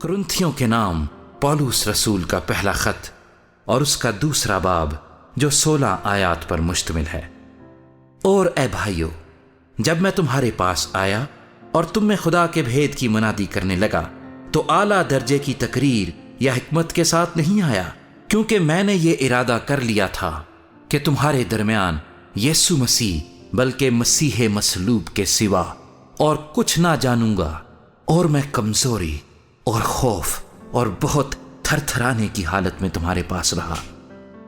कुरिन्थियों के नाम पौलुस रसूल का पहला खत और उसका दूसरा बाब जो 16 आयात पर मुश्तमिल है। और ए भाइयों, जब मैं तुम्हारे पास आया और तुम में खुदा के भेद की मुनादी करने लगा तो आला दर्जे की तकरीर या हिकमत के साथ नहीं आया, क्योंकि मैंने ये इरादा कर लिया था कि तुम्हारे दरमियान यीशु मसीह बल्कि मसीह मसलूब के सिवा और कुछ ना जानूंगा। और मैं कमजोरी और खौफ और बहुत थरथराने की हालत में तुम्हारे पास रहा,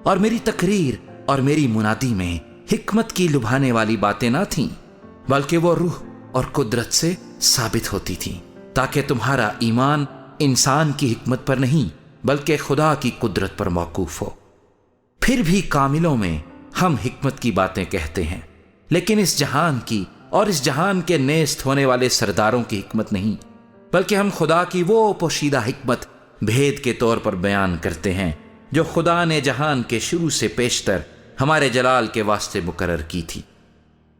और मेरी तकरीर और मेरी मुनादी में हिकमत की लुभाने वाली बातें ना थीं, बल्कि वो रूह और कुदरत से साबित होती थीं, ताकि तुम्हारा ईमान इंसान की हिकमत पर नहीं बल्कि खुदा की कुदरत पर मौकूफ हो। फिर भी कामिलों में हम हिकमत की बातें कहते हैं, लेकिन इस जहान की और इस जहान के नेस्त होने वाले सरदारों की हिकमत नहीं, बल्कि हम खुदा की वो पोशीदा हिकमत भेद के तौर पर बयान करते हैं जो खुदा ने जहान के शुरू से पेशतर हमारे जलाल के वास्ते मुकर्रर की थी,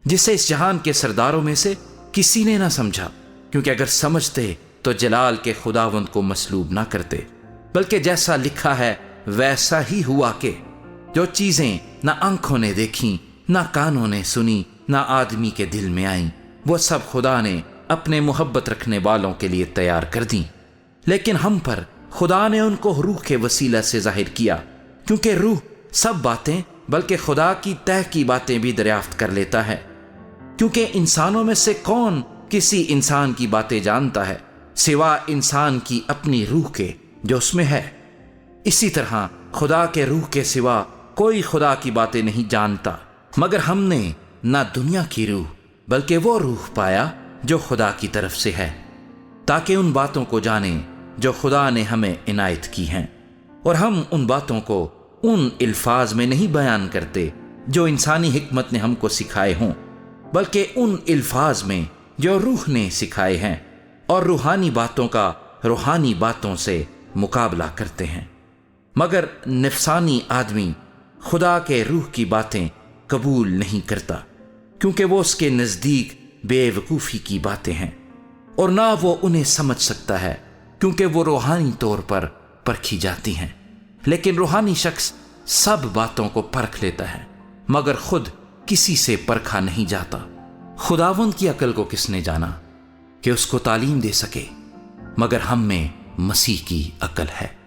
जिसे इस जहान के सरदारों में से किसी ने ना समझा, क्योंकि अगर समझते तो जलाल के खुदावंद को मसलूब ना करते, बल्कि जैसा लिखा है वैसा ही हुआ कि जो चीजें ना आंखों ने देखी, ना कानों ने सुनी, ना आदमी के दिल में आई, वो सब खुदा ने अपने मोहब्बत रखने वालों के लिए तैयार कर दी। लेकिन हम पर खुदा ने उनको रूह के वसीला से जाहिर किया, क्योंकि रूह सब बातें बल्कि खुदा की तह की बातें भी दरियाफ्त कर लेता है। क्योंकि इंसानों में से कौन किसी इंसान की बातें जानता है सिवा इंसान की अपनी रूह के जो उसमें है। इसी तरह खुदा के रूह के सिवा कोई खुदा की बातें नहीं जानता, मगर हमने ना दुनिया की रूह बल्कि वो रूह पाया जो खुदा की तरफ से है, ताकि उन बातों को जाने जो खुदा ने हमें इनायत की हैं। और हम उन बातों को उन अल्फाज में नहीं बयान करते जो इंसानी हिकमत ने हमको सिखाए हों, बल्कि उन अल्फाज में जो रूह ने सिखाए हैं, और रूहानी बातों का रूहानी बातों से मुकाबला करते हैं। मगर नफसानी आदमी खुदा के रूह की बातें कबूल नहीं करता, क्योंकि वो उसके नज़दीक बेवकूफ़ी की बातें हैं, और ना वो उन्हें समझ सकता है, क्योंकि वो रूहानी तौर पर परखी जाती हैं। लेकिन रूहानी शख्स सब बातों को परख लेता है, मगर खुद किसी से परखा नहीं जाता। खुदावंद की अकल को किसने जाना कि उसको तालीम दे सके, मगर हम में मसीह की अकल है।